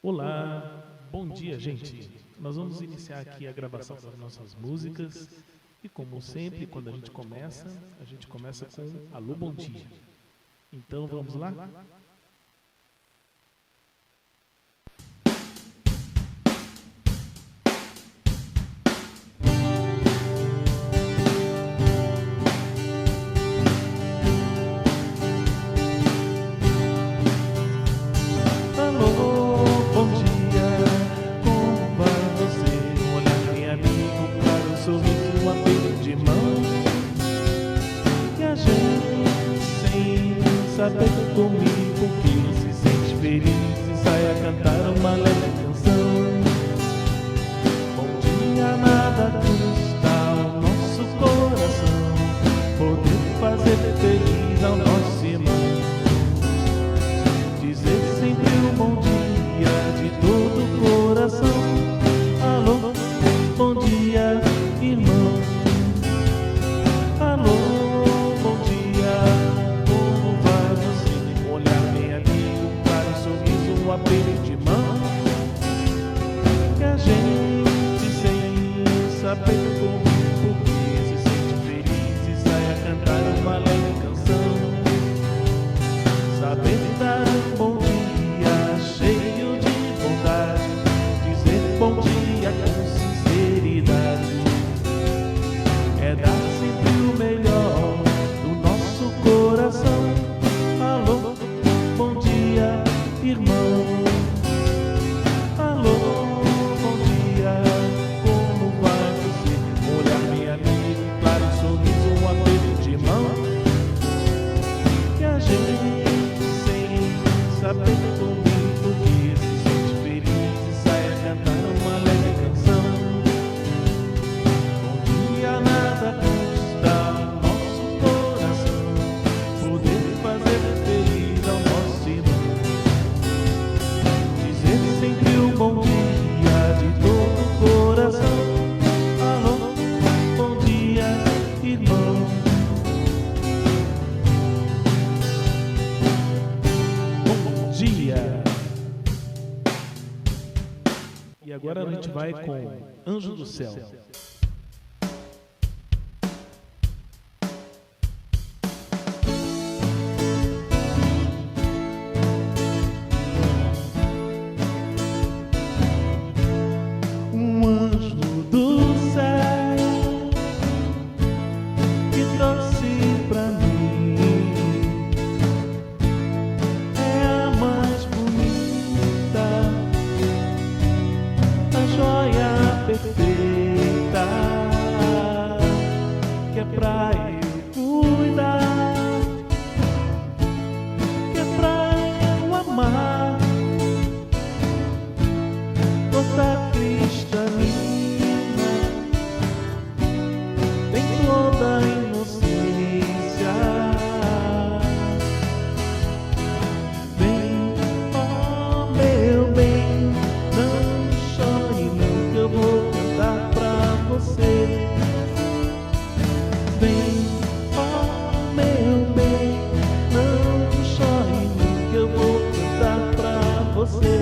Olá, bom dia, gente. Nós vamos iniciar aqui a gravação das nossas músicas e, como sempre, quando a gente começa com Alô, bom dia. Então, vamos lá? Saber comigo que se sente feliz e sai a cantar uma leve canção. Bom dia, nada custa ao nosso coração poder fazer feliz ao nosso irmão. Dizer sempre um bom dia de todo o coração. Alô, bom dia, irmão. Alô, bom dia. Um aperto de mão que a gente sem saber como porque se sente feliz e sai a cantar uma leve canção. Saber dar um bom dia cheio de bondade, dizer bom dia com sinceridade, é dar sempre o melhor do nosso coração. Alô, bom dia, irmão. Alô, bom dia, como vai você? Olhar meu amigo, claro, um sorriso, um aperto de mão que a gente sem saber comigo que se sente feliz e sai a cantar uma leve canção. Bom dia, nada custa ao nosso coração poder fazer feliz ao nosso irmão. Sempre um bom dia de todo o coração. Alô, bom dia, irmão. Bom dia. E agora a gente vai com Anjo do Céu. Perfeita, que é pra eu cuidar, que é pra eu amar, toda cristalina, tem toda a inocência. Vem, ó meu bem, não chore nunca, eu vou cantar pra você. Vem, ó meu bem, não chore nunca, eu vou cantar pra você.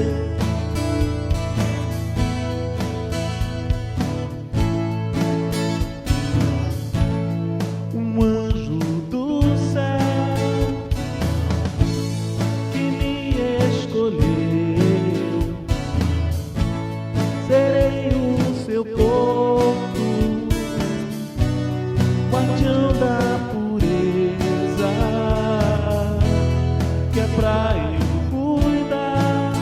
Um anjo do céu que me escolheu, serei o seu porto, guardião da pureza, que é pra eu cuidar,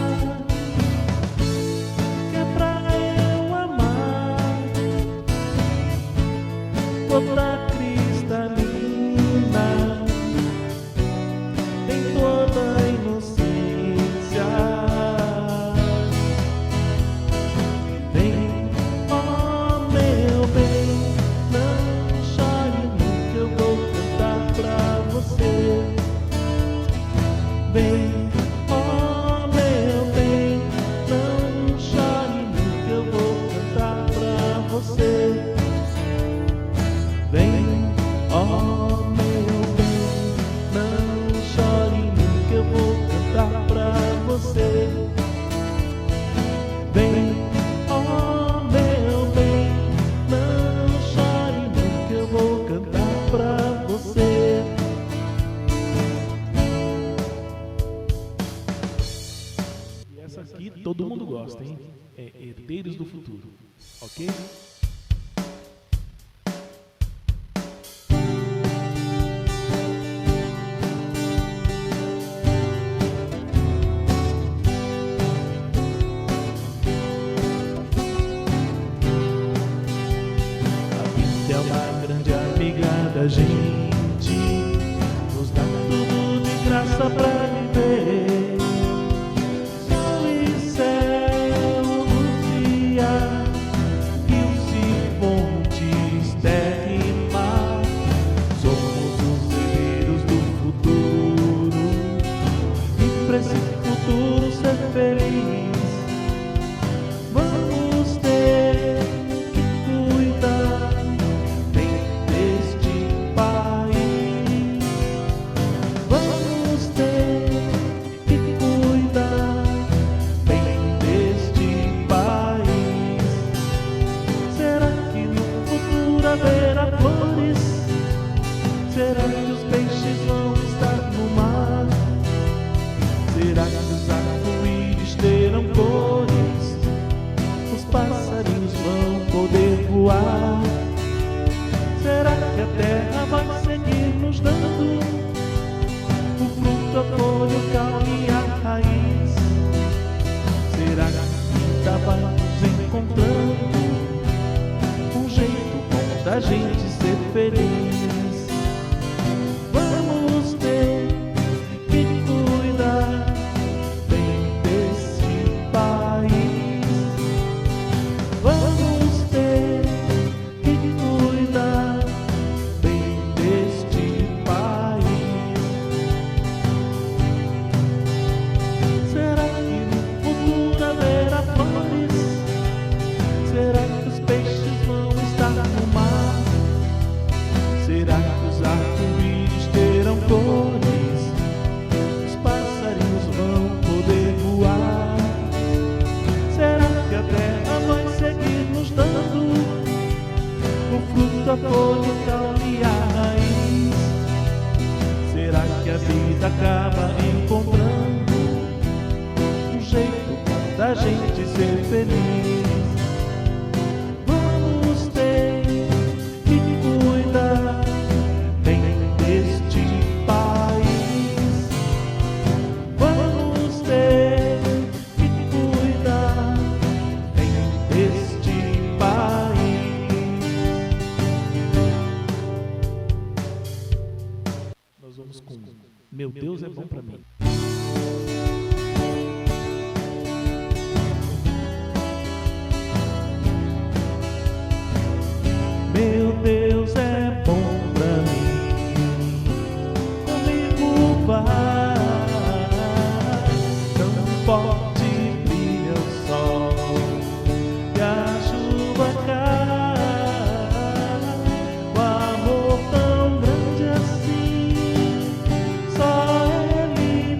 essa aqui todo mundo gosta, hein? É Herdeiros do Futuro, ok? É uma grande amiga da gente, nos dá tudo de graça pra viver. Sol e céu, luz e ar, rios e fontes, terra e mar. Somos os herdeiros do futuro, e pra esse futuro ser feliz, vamos ter que cuidar haverá flores? Será que os peixes vão estar no mar? Será que os arco-íris terão cores? Os passarinhos vão poder voar? Será que a terra vai seguir nos dando o fruto, a folha, o caule e a raiz? Será que ainda vai nos encontrando um jeito da gente ser feliz? Vamos ter que cuidar bem desse país. Vamos ter que cuidar bem deste país. Será que no futuro haverá flores? Será que os peixes vão estar no mar? Será que os arco-íris terão cores? Os passarinhos vão poder voar? Será que a terra vai seguir nos dando o fruto, a folha, o caule e a raiz? Será que a vida acaba encontrando um jeito da gente ser feliz? Meu Deus é bom pra mim. Meu Deus é bom pra mim, comigo vai, tão forte brilha o sol e a chuva cai, o amor tão grande assim, só Ele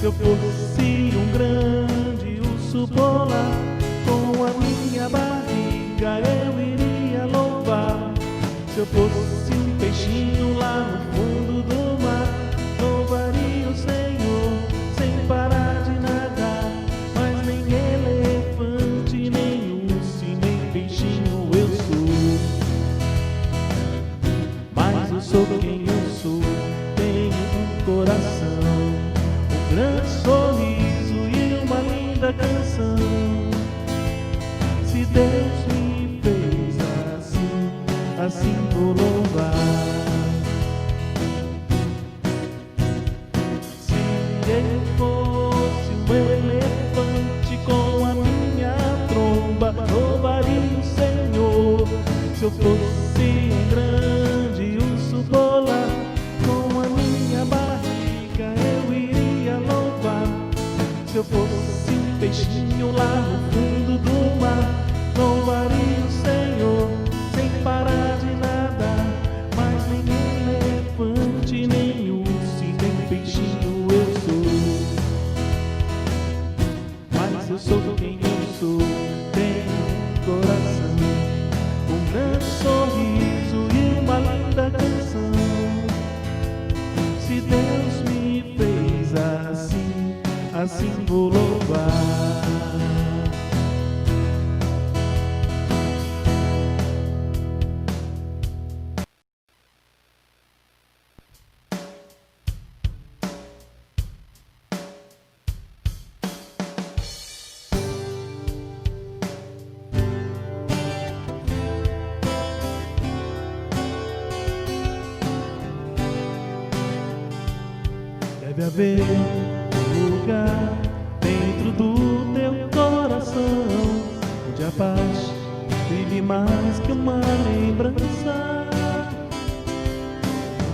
Se eu fosse um grande urso polar, com a minha barriga eu iria louvar. Se eu fosse um peixinho lá no fundo do mar, louvaria o Senhor sem parar de nadar. Mas nem elefante, nem urso, nem peixinho eu sou. Mas eu sou quem eu sou, tenho um coração, um grande sorriso e uma linda canção. Se Deus me fez assim, assim vou louvar. Se ele fosse um elefante com a minha tromba, louvaria o Senhor. Se eu fosse um grande urso polar, com a minha barriga eu iria louvar. Se eu fosse um peixinho lá no fundo do mar, louvaria o Senhor sem parar de nadar. Mas nem elefante, nem urso, nem peixinho eu sou. Mas eu sou quem eu sou, tenho um coração, um grande sorriso e uma linda canção. Se Deus me fez assim, assim vou louvar. Deve haver um lugar dentro do teu coração onde a paz vive mais que uma lembrança.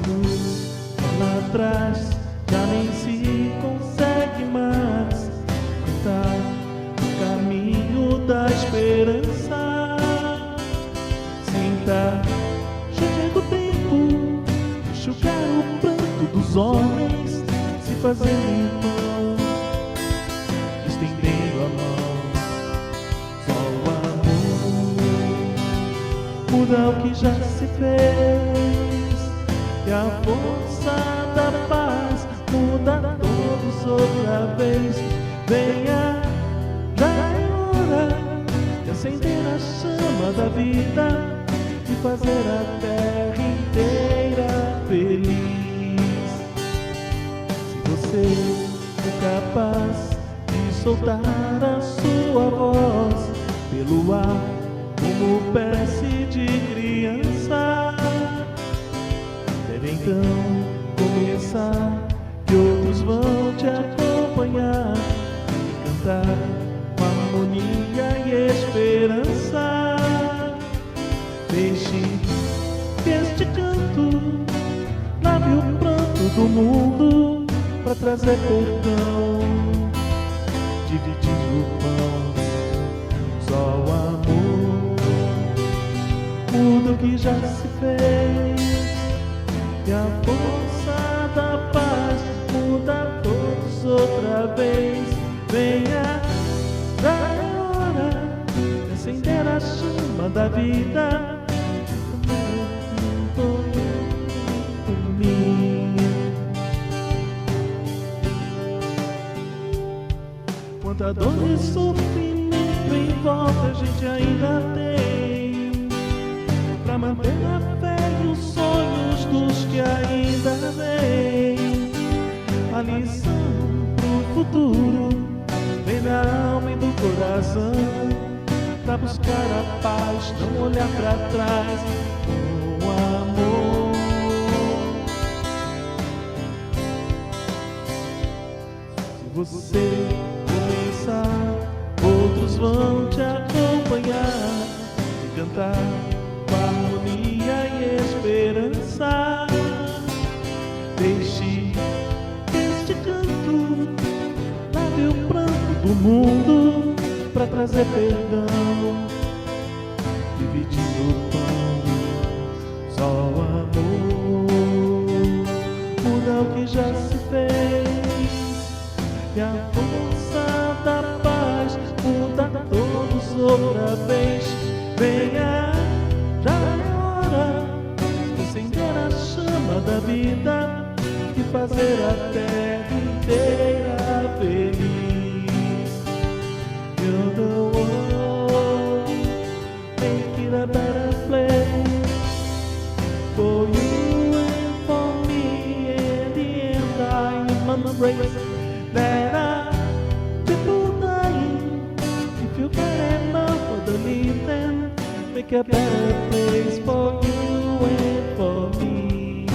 Luz lá atrás já nem se consegue mais contar o caminho da esperança. Sinta, chega o tempo de enxugar o pranto dos homens, se fazendo irmão, estendendo a mão. Só o amor muda o que já se fez, e a força da paz muda todos outra vez. Venha, já é hora de acender a chama da vida e fazer a terra inteira feliz. Você é capaz de soltar a sua voz pelo ar como prece de criança. Deve então começar, que outros vão te acompanhar e cantar com harmonia e esperança. Deixe que este canto lave o pranto do mundo pra trazer perdão, dividir o pão. Só o amor muda o que já se fez, e a força da paz muda todos outra vez. Venha, já é hora de acender a chama da vida por mim. Quanta dor e sofrimento em volta a gente ainda tem, pra manter a fé e os sonhos dos que ainda vêm. A lição pro futuro vem da alma e do coração, pra buscar a paz, não olhar pra trás, com amor. Se você começar, outros vão te acompanhar e cantar com harmonia e esperança. Deixe que este canto lave o pranto do mundo pra trazer perdão, dividir o pão. Só o amor muda o que já se fez, que a força da paz muda todos outra vez. Venha, já é hora de acender a chama da vida e fazer a terra inteira feliz. You're the world, make it a better place for you and for me. In the end, I am embrace that I'm people dying. If you get enough of the need, then make a better place for you and for me.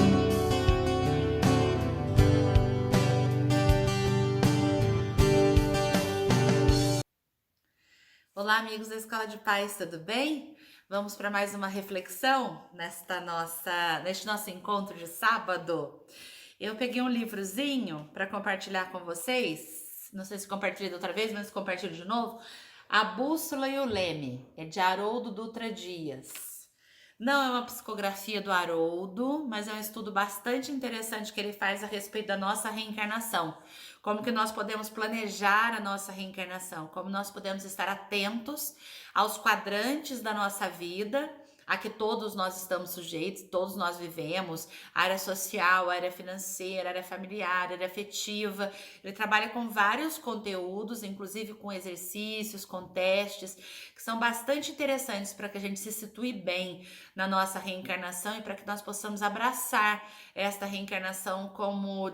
Olá, amigos da Escola de Paz, tudo bem? Vamos para mais uma reflexão neste nosso encontro de sábado. Eu peguei um livrozinho para compartilhar com vocês. Não sei se compartilhei da outra vez, mas compartilho de novo. A Bússola e o Leme, é de Haroldo Dutra Dias. Não é uma psicografia do Haroldo, mas é um estudo bastante interessante que ele faz a respeito da nossa reencarnação. Como que nós podemos planejar a nossa reencarnação, como nós podemos estar atentos aos quadrantes da nossa vida, a que todos nós estamos sujeitos, todos nós vivemos, área social, área financeira, área familiar, área afetiva. Ele trabalha com vários conteúdos, inclusive com exercícios, com testes, que são bastante interessantes para que a gente se situe bem na nossa reencarnação e para que nós possamos abraçar esta reencarnação como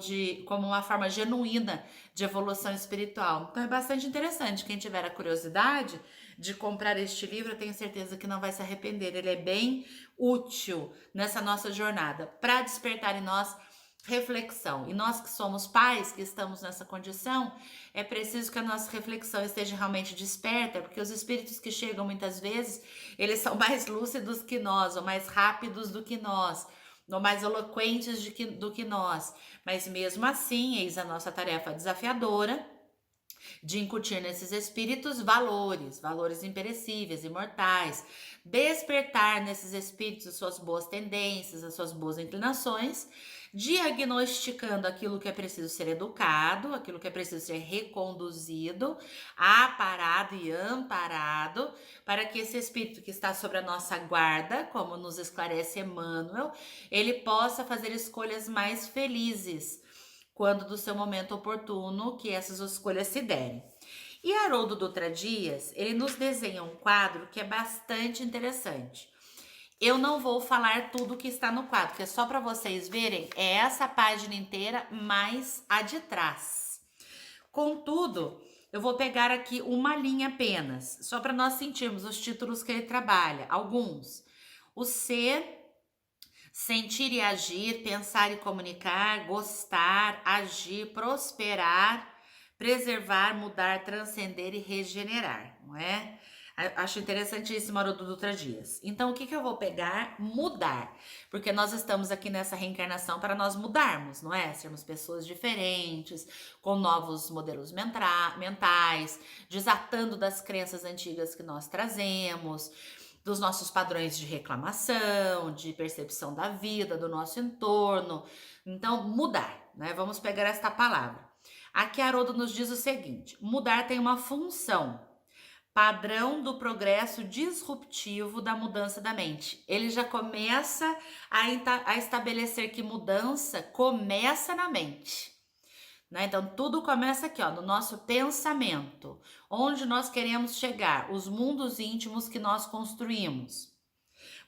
uma forma genuína de evolução espiritual. Então é bastante interessante. Quem tiver a curiosidade de comprar este livro, eu tenho certeza que não vai se arrepender. Ele é bem útil nessa nossa jornada para despertar em nós reflexão. E nós que somos pais, que estamos nessa condição, é preciso que a nossa reflexão esteja realmente desperta, porque os espíritos que chegam muitas vezes, eles são mais lúcidos que nós, ou mais rápidos do que nós, ou mais eloquentes do que nós. Mas mesmo assim, eis a nossa tarefa desafiadora de incutir nesses espíritos valores imperecíveis, imortais, despertar nesses espíritos as suas boas tendências, as suas boas inclinações, diagnosticando aquilo que é preciso ser educado, aquilo que é preciso ser reconduzido, aparado e amparado, para que esse espírito que está sobre a nossa guarda, como nos esclarece Emmanuel, ele possa fazer escolhas mais felizes, quando do seu momento oportuno que essas escolhas se derem. E Haroldo Dutra Dias, ele nos desenha um quadro que é bastante interessante. Eu não vou falar tudo que está no quadro, que é só para vocês verem, é essa página inteira mais a de trás. Contudo, eu vou pegar aqui uma linha apenas, só para nós sentirmos os títulos que ele trabalha, alguns. O ser, sentir e agir, pensar e comunicar, gostar, agir, prosperar, preservar, mudar, transcender e regenerar, não é? Acho interessantíssimo Haroldo Dutra Dias. Então, o que eu vou pegar? Mudar. Porque nós estamos aqui nessa reencarnação para nós mudarmos, não é? Sermos pessoas diferentes, com novos modelos mentais, desatando das crenças antigas que nós trazemos, dos nossos padrões de reclamação, de percepção da vida, do nosso entorno. Então, mudar, né? Vamos pegar esta palavra. Aqui Haroldo nos diz o seguinte: mudar tem uma função, padrão do progresso disruptivo da mudança da mente. Ele já começa a estabelecer que mudança começa na mente. Né? Então, tudo começa aqui, ó, no nosso pensamento, onde nós queremos chegar, os mundos íntimos que nós construímos.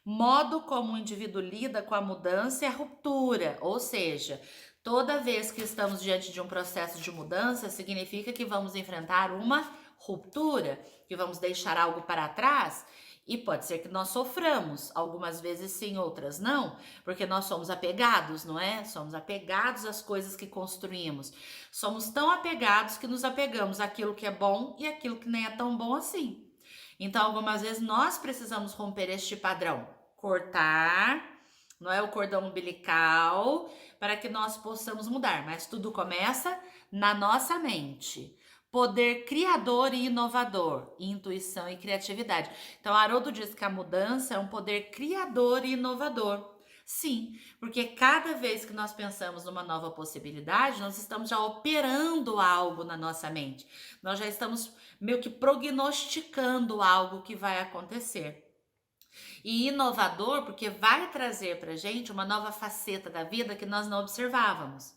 Modo como o indivíduo lida com a mudança e a ruptura, ou seja, toda vez que estamos diante de um processo de mudança, significa que vamos enfrentar uma ruptura, que vamos deixar algo para trás. E pode ser que nós soframos, algumas vezes sim, outras não, porque nós somos apegados, não é? Somos apegados às coisas que construímos. Somos tão apegados que nos apegamos àquilo que é bom e àquilo que nem é tão bom assim. Então, algumas vezes nós precisamos romper este padrão, cortar, não é, o cordão umbilical, para que nós possamos mudar. Mas tudo começa na nossa mente. Poder criador e inovador, intuição e criatividade. Então, Haroldo diz que a mudança é um poder criador e inovador. Sim, porque cada vez que nós pensamos numa nova possibilidade, nós estamos já operando algo na nossa mente. Nós já estamos meio que prognosticando algo que vai acontecer. E inovador, porque vai trazer para gente uma nova faceta da vida que nós não observávamos.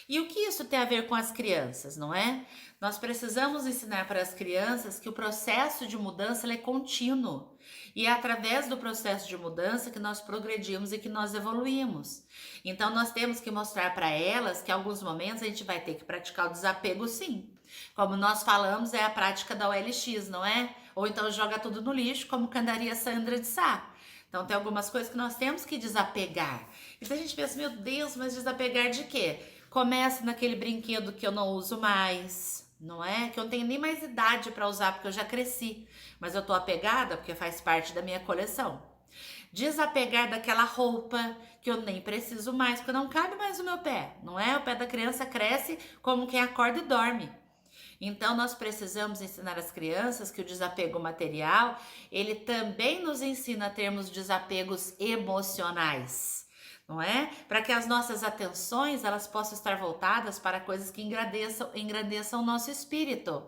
E o que isso tem a ver com as crianças, não é? Nós precisamos ensinar para as crianças que o processo de mudança é contínuo. E é através do processo de mudança que nós progredimos e que nós evoluímos. Então nós temos que mostrar para elas que em alguns momentos a gente vai ter que praticar o desapego, sim. Como nós falamos, é a prática da OLX, não é? Ou então joga tudo no lixo, como cantaria Sandra de Sá. Então tem algumas coisas que nós temos que desapegar. Então a gente pensa, meu Deus, mas desapegar de quê? Começa naquele brinquedo que eu não uso mais, não é? Que eu não tenho nem mais idade para usar porque eu já cresci, mas eu tô apegada porque faz parte da minha coleção. Desapegar daquela roupa que eu nem preciso mais, porque não cabe mais no meu pé, não é? O pé da criança cresce como quem acorda e dorme. Então nós precisamos ensinar as crianças que o desapego material, ele também nos ensina a termos desapegos emocionais. Não é? Para que as nossas atenções elas possam estar voltadas para coisas que engrandeçam o nosso espírito.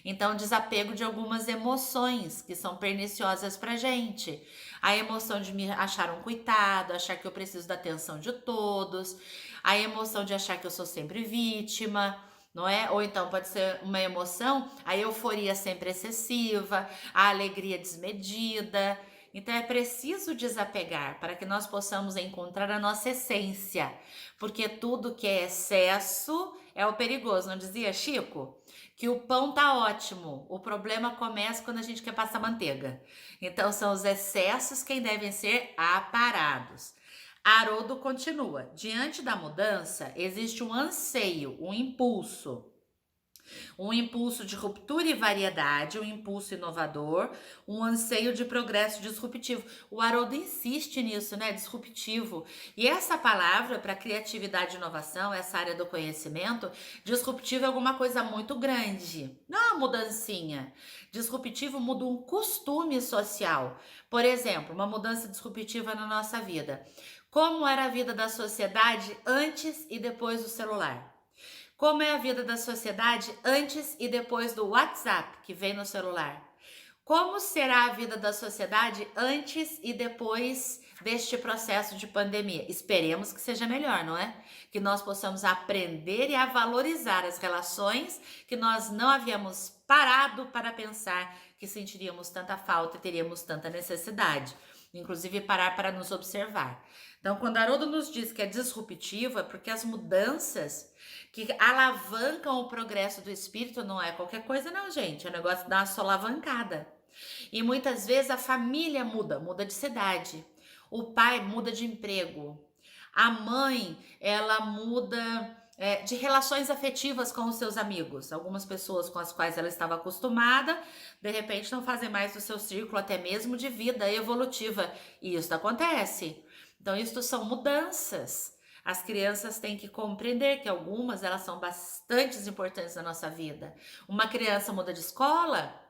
Então, desapego de algumas emoções que são perniciosas para a gente. A emoção de me achar um coitado, achar que eu preciso da atenção de todos, a emoção de achar que eu sou sempre vítima, não é? Ou então pode ser uma emoção, a euforia sempre excessiva, a alegria desmedida. Então é preciso desapegar para que nós possamos encontrar a nossa essência, porque tudo que é excesso é o perigoso, não dizia Chico? Que o pão tá ótimo, o problema começa quando a gente quer passar manteiga. Então são os excessos quem devem ser aparados. Haroldo continua, diante da mudança existe um anseio, um impulso de ruptura e variedade, um impulso inovador, um anseio de progresso disruptivo. O Haroldo insiste nisso, né? Disruptivo. E essa palavra para criatividade e inovação, essa área do conhecimento, disruptivo é alguma coisa muito grande. Não é uma mudancinha. Disruptivo muda um costume social. Por exemplo, uma mudança disruptiva na nossa vida. Como era a vida da sociedade antes e depois do celular? Como é a vida da sociedade antes e depois do WhatsApp que vem no celular? Como será a vida da sociedade antes e depois deste processo de pandemia? Esperemos que seja melhor, não é? Que nós possamos aprender e a valorizar as relações que nós não havíamos parado para pensar que sentiríamos tanta falta e teríamos tanta necessidade. Inclusive parar para nos observar. Então, quando Haroldo nos diz que é disruptivo, é porque as mudanças que alavancam o progresso do espírito não é qualquer coisa não, gente. É um negócio de dar uma solavancada. E muitas vezes a família muda de cidade. O pai muda de emprego. A mãe, ela muda de relações afetivas com os seus amigos. Algumas pessoas com as quais ela estava acostumada, de repente não fazem mais do seu círculo até mesmo de vida evolutiva. E isso acontece. Então, isso são mudanças. As crianças têm que compreender que algumas, elas são bastante importantes na nossa vida. Uma criança muda de escola,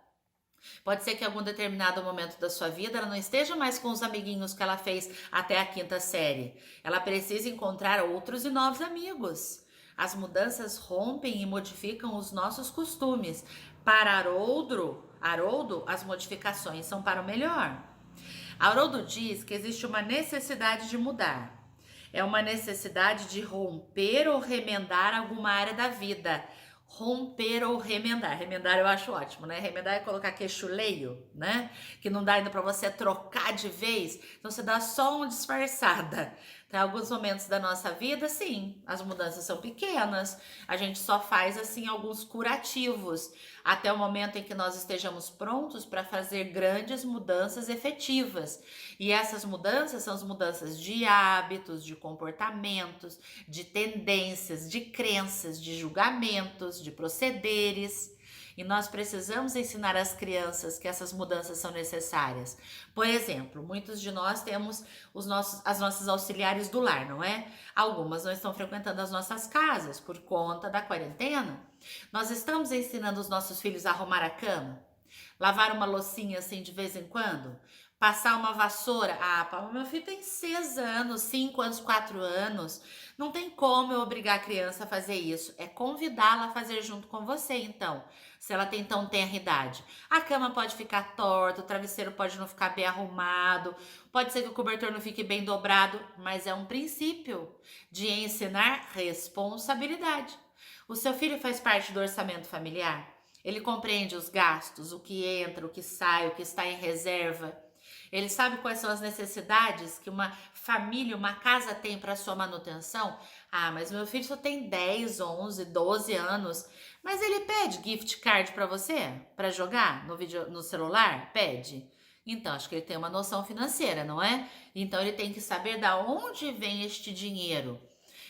pode ser que em algum determinado momento da sua vida ela não esteja mais com os amiguinhos que ela fez até a 5ª série. Ela precisa encontrar outros e novos amigos. As mudanças rompem e modificam os nossos costumes. Para Haroldo, as modificações são para o melhor. Haroldo diz que existe uma necessidade de mudar. É uma necessidade de romper ou remendar alguma área da vida. Romper ou remendar. Remendar eu acho ótimo, né? Remendar é colocar queixuleio, né? Que não dá ainda para você trocar de vez. Então você dá só uma disfarçada. Tem alguns momentos da nossa vida, sim, as mudanças são pequenas. A gente só faz, assim, alguns curativos. Até o momento em que nós estejamos prontos para fazer grandes mudanças efetivas. E essas mudanças são as mudanças de hábitos, de comportamentos, de tendências, de crenças, de julgamentos, de procederes. E nós precisamos ensinar às crianças que essas mudanças são necessárias. Por exemplo, muitos de nós temos as nossas auxiliares do lar, não é? Algumas não estão frequentando as nossas casas por conta da quarentena. Nós estamos ensinando os nossos filhos a arrumar a cama, lavar uma loucinha assim de vez em quando, Passar uma vassoura. Ah, meu filho tem 6 anos, 5 anos, 4 anos. Não tem como eu obrigar a criança a fazer isso. É convidá-la a fazer junto com você, então. Se ela tem tão tenra idade. A cama pode ficar torta, o travesseiro pode não ficar bem arrumado, pode ser que o cobertor não fique bem dobrado, mas é um princípio de ensinar responsabilidade. O seu filho faz parte do orçamento familiar? Ele compreende os gastos, o que entra, o que sai, o que está em reserva? Ele sabe quais são as necessidades que uma família, uma casa tem para sua manutenção? Ah, mas meu filho só tem 10, 11, 12 anos. Mas ele pede gift card para você? Para jogar no celular? Pede. Então, acho que ele tem uma noção financeira, não é? Então, ele tem que saber da onde vem este dinheiro,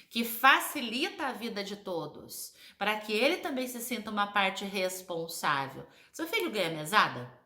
que facilita a vida de todos, para que ele também se sinta uma parte responsável. Seu filho ganha mesada?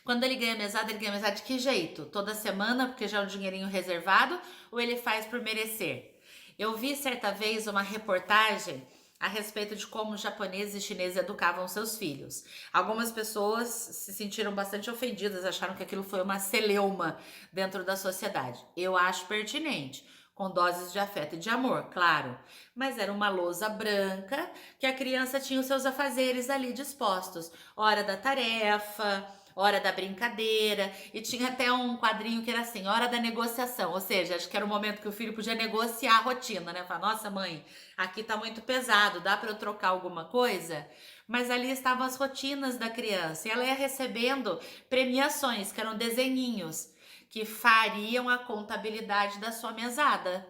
Quando ele ganha mesada de que jeito? Toda semana, porque já é um dinheirinho reservado, ou ele faz por merecer? Eu vi certa vez uma reportagem a respeito de como os japoneses e chineses educavam seus filhos. Algumas pessoas se sentiram bastante ofendidas, acharam que aquilo foi uma celeuma dentro da sociedade. Eu acho pertinente, com doses de afeto e de amor, claro. Mas era uma lousa branca que a criança tinha os seus afazeres ali dispostos. Hora da tarefa, hora da brincadeira, e tinha até um quadrinho que era assim, hora da negociação, ou seja, acho que era o momento que o filho podia negociar a rotina, né? Falar, nossa mãe, aqui tá muito pesado, dá para eu trocar alguma coisa? Mas ali estavam as rotinas da criança, e ela ia recebendo premiações, que eram desenhinhos, que fariam a contabilidade da sua mesada.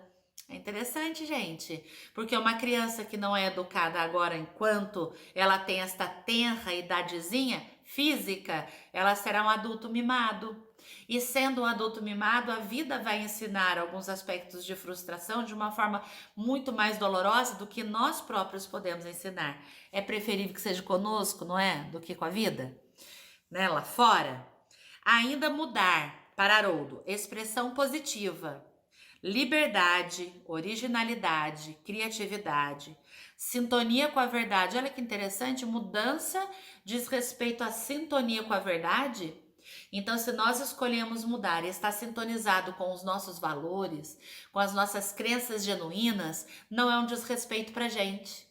É interessante, gente, porque uma criança que não é educada agora enquanto ela tem esta tenra idadezinha física, ela será um adulto mimado. E sendo um adulto mimado, a vida vai ensinar alguns aspectos de frustração de uma forma muito mais dolorosa do que nós próprios podemos ensinar. É preferível que seja conosco, não é? Do que com a vida, né? Lá fora. Ainda mudar, para Haroldo, expressão positiva. Liberdade, originalidade, criatividade, sintonia com a verdade. Olha que interessante, mudança diz respeito à sintonia com a verdade. Então, se nós escolhemos mudar e estar sintonizado com os nossos valores, com as nossas crenças genuínas, não é um desrespeito pra gente.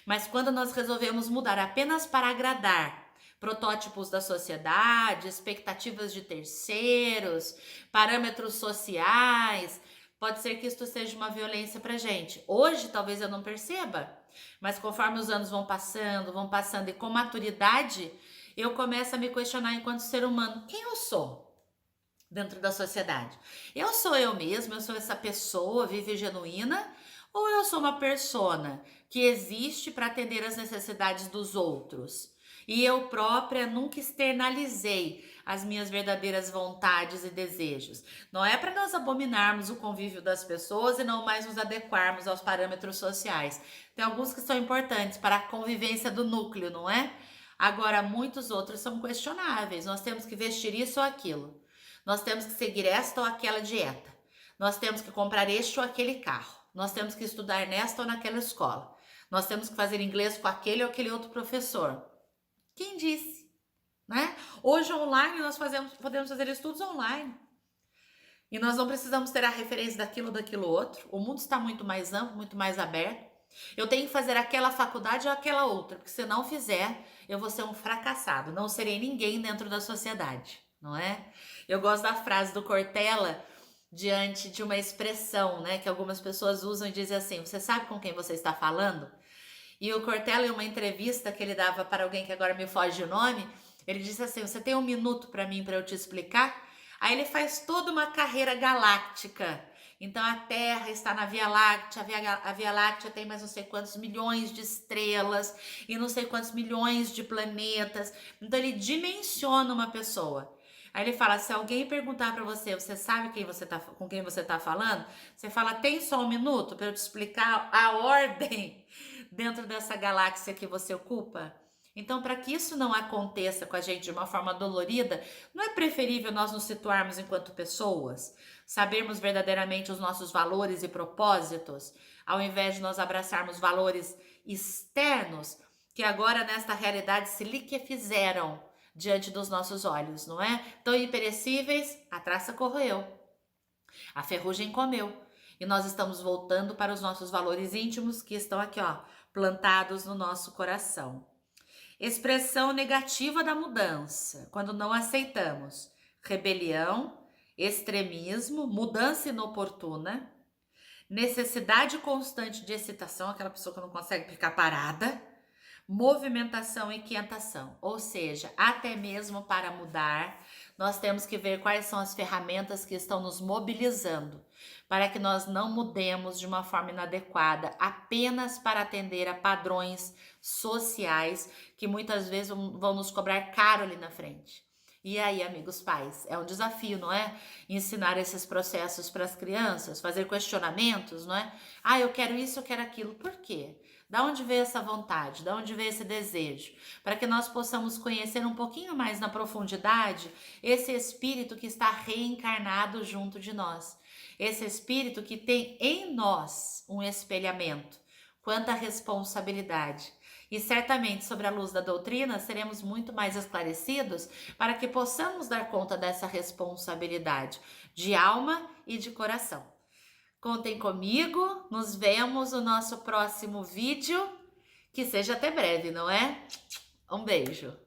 Mas quando nós resolvemos mudar apenas para agradar protótipos da sociedade, expectativas de terceiros, parâmetros sociais, pode ser que isto seja uma violência pra gente. Hoje, talvez eu não perceba, mas conforme os anos vão passando e com maturidade, eu começo a me questionar enquanto ser humano, quem eu sou dentro da sociedade? Eu sou eu mesma, eu sou essa pessoa viva e genuína, ou eu sou uma persona que existe para atender às necessidades dos outros? E eu própria nunca externalizei as minhas verdadeiras vontades e desejos. Não é para nós abominarmos o convívio das pessoas e não mais nos adequarmos aos parâmetros sociais. Tem alguns que são importantes para a convivência do núcleo, não é? Agora, muitos outros são questionáveis. Nós temos que vestir isso ou aquilo. Nós temos que seguir esta ou aquela dieta. Nós temos que comprar este ou aquele carro. Nós temos que estudar nesta ou naquela escola. Nós temos que fazer inglês com aquele ou aquele outro professor. Quem disse? Né? Hoje online nós podemos fazer estudos online. E nós não precisamos ter a referência daquilo ou daquilo outro. O mundo está muito mais amplo, muito mais aberto. Eu tenho que fazer aquela faculdade ou aquela outra, porque se não fizer, eu vou ser um fracassado. Não serei ninguém dentro da sociedade, não é? Eu gosto da frase do Cortella diante de uma expressão, né, que algumas pessoas usam e dizem assim, você sabe com quem você está falando? E o Cortella, em uma entrevista que ele dava para alguém que agora me foge o nome, ele disse assim, você tem 1 minuto para mim, para eu te explicar? Aí ele faz toda uma carreira galáctica. Então a Terra está na Via Láctea, a Via Láctea tem mais não sei quantos milhões de estrelas e não sei quantos milhões de planetas. Então ele dimensiona uma pessoa. Aí ele fala, se alguém perguntar para você, você sabe com quem você está falando? Você fala, tem só 1 minuto para eu te explicar a ordem dentro dessa galáxia que você ocupa? Então, para que isso não aconteça com a gente de uma forma dolorida, não é preferível nós nos situarmos enquanto pessoas, sabermos verdadeiramente os nossos valores e propósitos, ao invés de nós abraçarmos valores externos que agora nesta realidade se liquefizeram diante dos nossos olhos, não é? Tão imperecíveis, a traça corroeu, a ferrugem comeu. E nós estamos voltando para os nossos valores íntimos que estão aqui, ó, plantados no nosso coração. Expressão negativa da mudança, quando não aceitamos. Rebelião, extremismo, mudança inoportuna, necessidade constante de excitação, aquela pessoa que não consegue ficar parada, movimentação e inquietação. Ou seja, até mesmo para mudar, nós temos que ver quais são as ferramentas que estão nos mobilizando, para que nós não mudemos de uma forma inadequada, apenas para atender a padrões sociais que muitas vezes vão nos cobrar caro ali na frente. E aí, amigos pais, é um desafio, não é? Ensinar esses processos para as crianças, fazer questionamentos, não é? Ah, eu quero isso, eu quero aquilo. Por quê? Da onde veio essa vontade? Da onde veio esse desejo? Para que nós possamos conhecer um pouquinho mais na profundidade esse espírito que está reencarnado junto de nós. Esse espírito que tem em nós um espelhamento. Quanta responsabilidade. E certamente, sobre a luz da doutrina, seremos muito mais esclarecidos para que possamos dar conta dessa responsabilidade de alma e de coração. Contem comigo, nos vemos no nosso próximo vídeo, que seja até breve, não é? Um beijo!